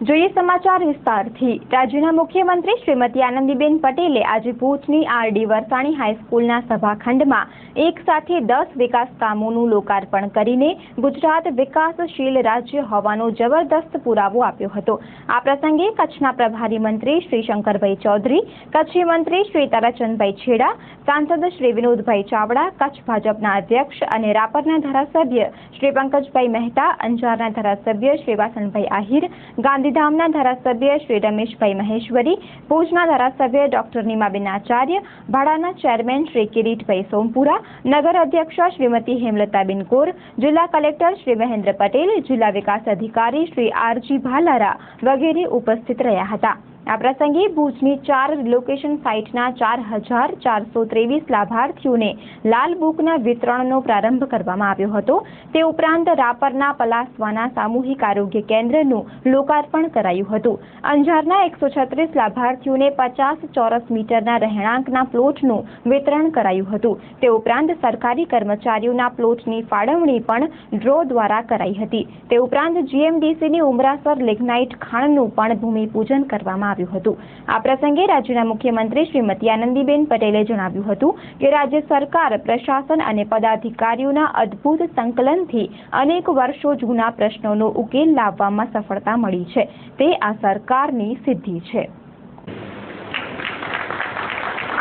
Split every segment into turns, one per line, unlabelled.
જોઈએ સમાચાર વિસ્તારથી। રાજ્યના મુખ્યમંત્રી શ્રીમતી આનંદીબેન પટેલે આજે ભુજની આર.ડી. વરસાણી હાઈસ્કૂલના સભાખંડમાં એક સાથે 10 વિકાસ કામોનું લોકાર્પણ કરીને ગુજરાત વિકાસશીલ રાજ્ય હોવાનો જબરદસ્ત પુરાવો આપ્યો હતો। આ પ્રસંગે કચ્છના પ્રભારી મંત્રી શ્રી શંકરભાઈ ચૌધરી, કચ્છી મંત્રી શ્રી તારાચંદભાઈ છેડા, સાંસદ શ્રી વિનોદભાઈ ચાવડા, કચ્છ ભાજપના અધ્યક્ષ અને રાપરના ધારાસભ્ય શ્રી પંકજભાઈ મહેતા, અંજારના ધારાસભ્ય શ્રી વાસણભાઈ આહિર, ગાંધીધામના ધારાસભ્ય શ્રી રમેશભાઈ મહેશ્વરી, ભુજના ધારાસભ્ય ડોક્ટર નીમાબેન આચાર્ય, ભાડાના ચેરમેન શ્રી કિરીટભાઈ સોમપુરા, નગર અધ્યક્ષા શ્રીમતી હેમલતાબેન કૌર, જિલ્લા કલેક્ટર શ્રી મહેન્દ્ર પટેલ, જિલ્લા વિકાસ અધિકારી શ્રી આર.જી. ભાલારા વગેરે ઉપસ્થિત રહ્યા હતા। આ પ્રસંગે ભુજની 4 રિલોકેશન સાઇટના 4,423 લાભાર્થીઓને લાલ બુકના વિતરણનો પ્રારંભ કરવામાં આવ્યો હતો। તે ઉપરાંત રાપરના પલાસવાના સામૂહિક આરોગ્ય કેન્દ્રનું લોકાર્પણ કરાયું હતું। અંજારના 136 લાભાર્થીઓને 50 ચોરસ મીટરના રહેણાંકના પ્લોટનું વિતરણ કરાયું હતું। તે ઉપરાંત સરકારી કર્મચારીઓના પ્લોટની ફાળવણી પણ ડ્રો દ્વારા કરાઈ હતી। તે ઉપરાંત જીએમડીસીની ઉમરાસર લિગ્નાઇટ ખાણનું પણ ભૂમિપૂજન કરવામાં આવ્યું હતું। આ પ્રસંગે રાજ્યના મુખ્યમંત્રી શ્રીમતી આનંદીબેન પટેલે જણાવ્યું હતું કે રાજ્ય સરકાર, પ્રશાસન અને પદાધિકારીઓના અદ્ભુત સંકલનથી અનેક વર્ષો જૂના પ્રશ્નોનો ઉકેલ લાવવામાં સફળતા મળી છે। તે આ સરકારની સિદ્ધિ છે।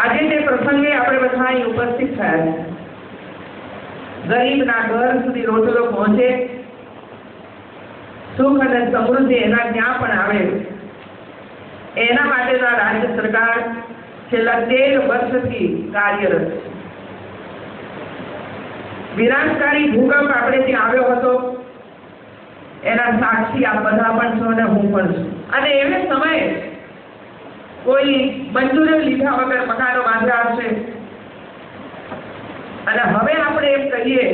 આજે તે પ્રસંગે આપણે બધા ઉપસ્થિત થયા છે। ગરીબના ઘર સુધી રોટલો પહોંચે, સુખ અને સમૃદ્ધિ એના ત્યાં પણ આવે, એના માટેના રાજ્ય સરકાર છેલ્લા 13 વર્ષથી કાર્યરત છે। વિનાશકારી ભૂકંપ આપણે ત્યાં આવ્યો હતો, એના સાક્ષી આપ બધા પણ છો અને હું પણ છું। અને એવે સમયે કોઈ મંજૂરી લીધા વગર મકાનો બાંધ્યા હશે અને હવે આપણે એમ કહીએ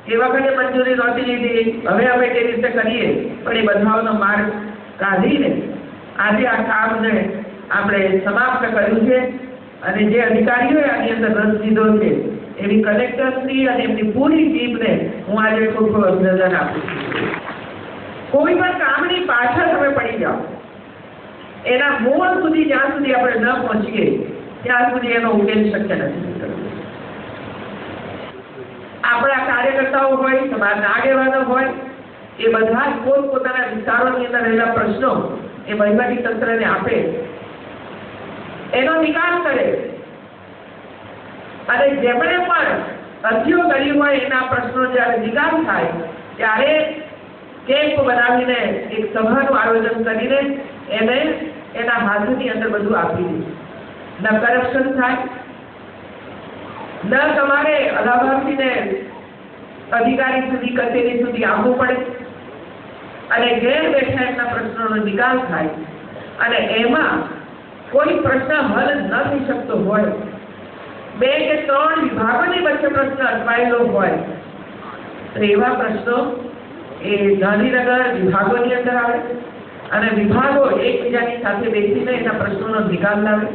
એ વખતે મંજૂરી નહોતી લીધી, હવે અમે કેવી રીતે કરીએ, પણ એ બધાનો માર્ગ કાઢીને આજે આ કામને આપણે સમાપ્ત કર્યું છે। અને જે અધિકારીઓએ આની અંદર રસ લીધો છે એવી કલેક્ટરશ્રી અને એમની પૂરી ટીમને હું આજે ખૂબ ખૂબ અભિનંદન આપું છું। કોઈ પણ કામની પાછળ તમે પડી જાઓ, એના મૂળ સુધી જ્યાં સુધી આપણે ન પહોંચીએ ત્યાં સુધી એનો ઉકેલ શક્ય નથી। આપણા કાર્યકર્તાઓ હોય, સમાજના આગેવાનો હોય, એ બધા પોતપોતાના વિસ્તારોની અંદર રહેલા પ્રશ્નો એ વહીવટી તંત્રને આપે, એનો નિકાલ કરે અને જેમણે પણ અરજીઓ કરી હોય એના પ્રશ્નો જ્યારે નિકાલ થાય ત્યારે કેમ્પ બનાવીને એક સભાનું આયોજન કરીને એને એના હાથની અંદર બધું આપી દે। ન કરપ્શન થાય, ન તમારે લાભાર્થીને અધિકારી સુધી, કચેરી સુધી આવવું પડે અને ઘેર બેઠા એમના પ્રશ્નોનો નિકાલ થાય। અને એમાં કોઈ પ્રશ્ન હલ ન થઈ શકતો હોય, 2 કે 3 વિભાગોની વચ્ચે પ્રશ્ન અટવાયેલો હોય તો એવા પ્રશ્નો એ ગાંધીનગર વિભાગોની અંદર આવે અને વિભાગો એકબીજાની સાથે બેસીને એના પ્રશ્નોનો નિકાલ લાવે।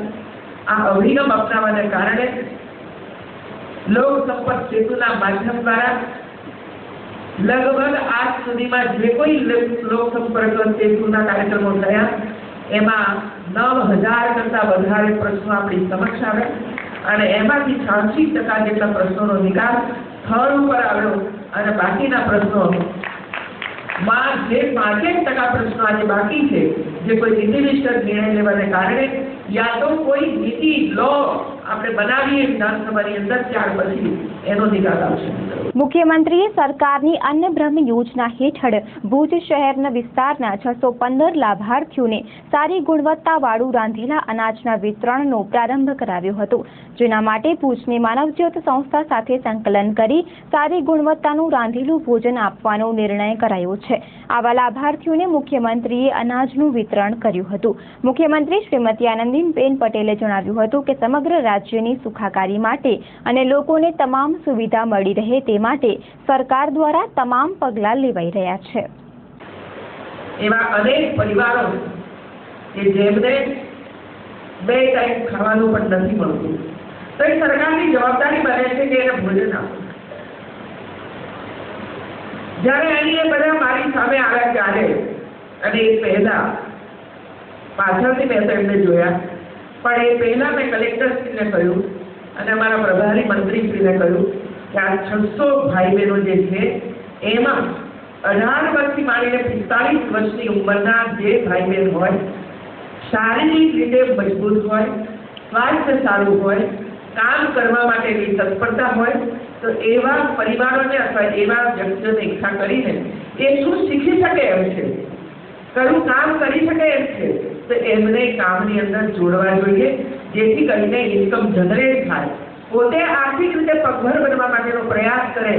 આ અભિગમ અપનાવવાને કારણે લોક સંપર્ક સેતુના માધ્યમ દ્વારા લગભગ આજ સુધીમાં જે કોઈ લોક સંપર્ક સેતુના કાર્યક્રમો થયા એમાં 9000 કરતા વધારે પ્રશ્નો આપણી સમક્ષ આવ્યા અને એમાંથી 86% જેટલા પ્રશ્નોનો નિકાલ સ્થળ ઉપર આવ્યો અને બાકીના પ્રશ્નોમાં જે 5% પ્રશ્નો આજે બાકી છે, જે કોઈ નીતિનિષ્ઠ નિર્ણય લેવાને કારણે યા તો કોઈ નીતિ લો આપણે બનાવીએ વિધાનસભાની અંદર, ત્યાર પછી એનો નિકાલ આવશે।
મુખ્યમંત્રીએ સરકારની અન્ન બ્રહ્મ યોજના હેઠળ ભુજ શહેરના વિસ્તારના 615 લાભાર્થીઓને સારી ગુણવત્તાવાળું રાંધેલા અનાજના વિતરણનો પ્રારંભ કરાવ્યો હતો, જેના માટે ભુજની માનવજ્યોત સંસ્થા સાથે સંકલન કરી સારી ગુણવત્તાનું રાંધેલું ભોજન આપવાનો નિર્ણય કરાયો છે। આવા લાભાર્થીઓને મુખ્યમંત્રીએ અનાજનું વિતરણ કર્યું હતું। મુખ્યમંત્રી શ્રીમતી આનંદીબેન પટેલે જણાવ્યું હતું કે સમગ્ર રાજ્યની સુખાકારી માટે અને લોકોને તમામ સુવિધા મળી રહે તે માટે સરકાર દ્વારા તમામ પગલાં લેવાઈ રહ્યા છે।
એવા અનેક પરિવારો કે જેમને 2 ટાઈમ ખાવાનું પણ નથી મળતું, તો એ સરકારની જવાબદારી બને છે કે એને ભોજન આપવું। જ્યારે અહીં એ બધા મારી સામે આવ્યા ત્યારે અને એ પહેલા પાછળથી મેં તો એમને જોયા, પણ એ પહેલા મેં કલેક્ટરશ્રીને કહ્યું અને અમારા પ્રભારી મંત્રીશ્રીને કહ્યું કે આ 600 ભાઈ બહેનો જે છે એમાં 18 વર્ષથી માંડીને 45 વર્ષની ઉંમરના જે ભાઈ બહેન હોય, શારીરિક રીતે મજબૂત હોય, સ્વાસ્થ્ય સારું હોય, કામ કરવા માટેની તત્પરતા હોય, તો એવા પરિવારોને અથવા એવા વ્યક્તિઓને એકઠા કરીને એ શું શીખી શકે એમ છે, કયું કામ કરી શકે એમ છે, તો એમને કામની અંદર જોડવા જોઈએ, જેથી કરીને ઇન્કમ જનરેટ થાય, પોતે આર્થિક રીતે પગભર બનવા માટેનો પ્રયાસ કરે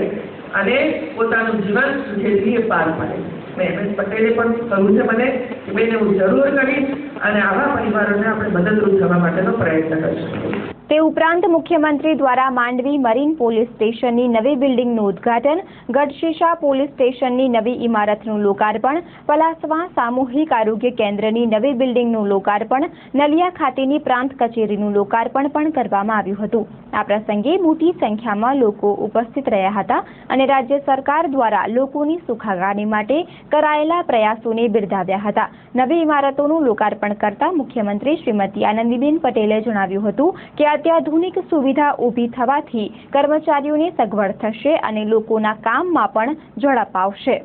અને પોતાનું જીવન સુખેથી પાર પાડે. એમએસ પટેલે પણ કહ્યું છે મને કે બેન હું જરૂર કરીશ અને આવા પરિવારોને આપણે મદદરૂપ થવા માટેનો પ્રયત્ન કરીશું.
તે ઉપરાંત મુખ્યમંત્રી દ્વારા માંડવી મરીન પોલીસ સ્ટેશનની નવી બિલ્ડિંગનું ઉદ્ઘાટન, ગઢશીશા પોલીસ સ્ટેશનની નવી ઇમારતનું લોકાર્પણ, પલાસવા સામૂહિક આરોગ્ય કેન્દ્રની નવી બિલ્ડિંગનું લોકાર્પણ, નલિયા ખાતેની પ્રાંત કચેરીનું લોકાર્પણ પણ કરવામાં આવ્યું હતું. આ પ્રસંગે મોટી સંખ્યામાં લોકો ઉપસ્થિત રહ્યા હતા અને રાજ્ય સરકાર દ્વારા લોકોની સુખાકારી માટે કરાયેલા પ્રયાસોને બિરદાવ્યા હતા. નવી ઇમારતોનું લોકાર્પણ કરતા મુખ્યમંત્રી શ્રીમતી આનંદીબેન પટેલે જણાવ્યું હતું કે અત્યાધુનિક સુવિધા ઊભી થવાથી કર્મચારીઓને સગવડ થશે અને લોકોના કામમાં પણ ઝડપ આવશે.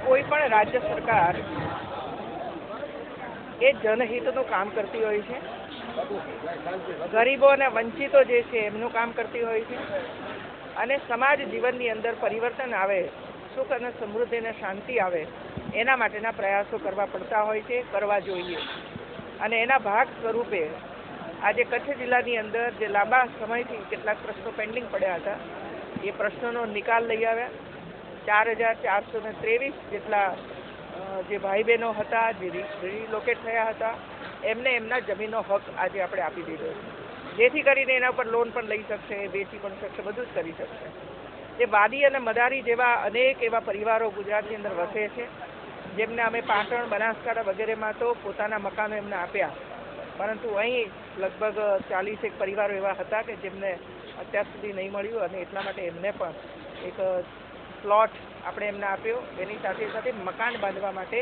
કોઈ પણ રાજ્ય સરકાર એ જનહિતનું કામ કરતી હોય છે, ગરીબો અને વંચિતો જે છે એમનું કામ કરતી હોય છે અને સમાજ જીવનની અંદર પરિવર્તન આવે, સુખ અને સમૃદ્ધિ અને શાંતિ આવે એના માટેના પ્રયાસો કરવા પડતા હોય છે, કરવા જોઈએ. અને એના ભાગ સ્વરૂપે આજે કચ્છ જિલ્લાની અંદર જે લાંબા સમયથી કેટલાક પ્રશ્નો પેન્ડિંગ પડ્યા હતા એ પ્રશ્નોનો નિકાલ લઈ આવ્યા. 4423 જેટલા જે ભાઈ બહેનો હતા જે રિલોકેટ થયા હતા એમને એમના જમીનનો હક આજે આપણે આપી દીધો છે, જેથી કરીને એના પર લોન પણ લઈ શકશે, વેચી પણ શકશે, બધું જ કરી શકશે. જે વાદી અને મદારી જેવા અનેક એવા પરિવારો ગુજરાતની અંદર વસે છે, જેમને અમે પાટણ, બનાસકાંઠા વગેરેમાં તો પોતાના મકાનો એમને આપ્યા, પરંતુ અહીં લગભગ 40 પરિવારો એવા હતા કે જેમને અત્યાર સુધી નહીં મળ્યું અને એટલા માટે એમને પણ એક પ્લોટ આપણે એમને આપ્યો. એની સાથે સાથે મકાન બાંધવા માટે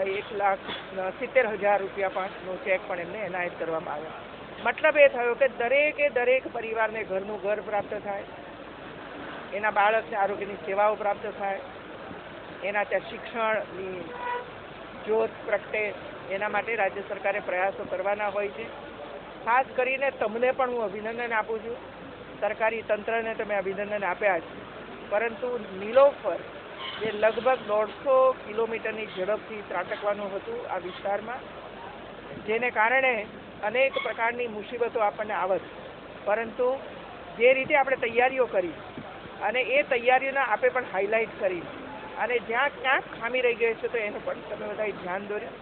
1,70,000 રૂપિયાનો ચેક પણ એમને એનાયત કરવામાં આવ્યો. મતલબ એ થયો કે દરેક પરિવારને ઘરનું ઘર પ્રાપ્ત થાય, એના બાળકને આરોગ્યની સેવાઓ પ્રાપ્ત થાય, એના ત્યાં શિક્ષણની જ્યોત પ્રગટે, એના માટે રાજ્ય સરકારે પ્રયાસો કરવાના હોય છે. ખાસ કરીને તમને પણ હું અભિનંદન આપું છું, સરકારી તંત્રને તમે અભિનંદન આપ્યા છે, પરંતુ નીલોફર જે લગભગ 150 કિલોમીટરની ઝડપથી ત્રાટકવાનું હતું આ વિસ્તારમાં, જેને કારણે અનેક પ્રકારની મુસીબતો આપણને આવત, પરંતુ જે રીતે આપણે તૈયારીઓ કરી અને એ તૈયારીઓના આપે પણ હાઇલાઇટ કરી અને જ્યાં ક્યાંક ખામી રહી ગઈ છે તો એનું પણ તમે બધાએ ધ્યાન દોર્યું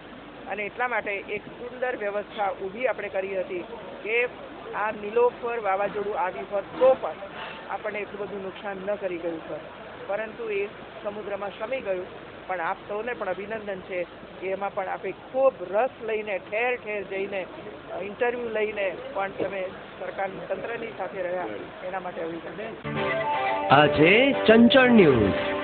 અને એટલા માટે એક સુંદર વ્યવસ્થા ઊભી આપણે કરી હતી કે આ નીલોફર વાવાઝોડું આવી હોત તો પણ આપણને એટલું બધું નુકસાન ન કરી ગયું સર, પરંતુ એ સમુદ્રમાં શમી ગયું. પણ આપ સૌને પણ અભિનંદન છે કે એમાં પણ આપણે ખૂબ રસ લઈને ઠેર ઠેર જઈને ઇન્ટરવ્યૂ લઈને પણ તમે સરકાર તંત્રની સાથે રહ્યા એના માટે અભિનંદન.
આજે ચંચળ ન્યૂઝ.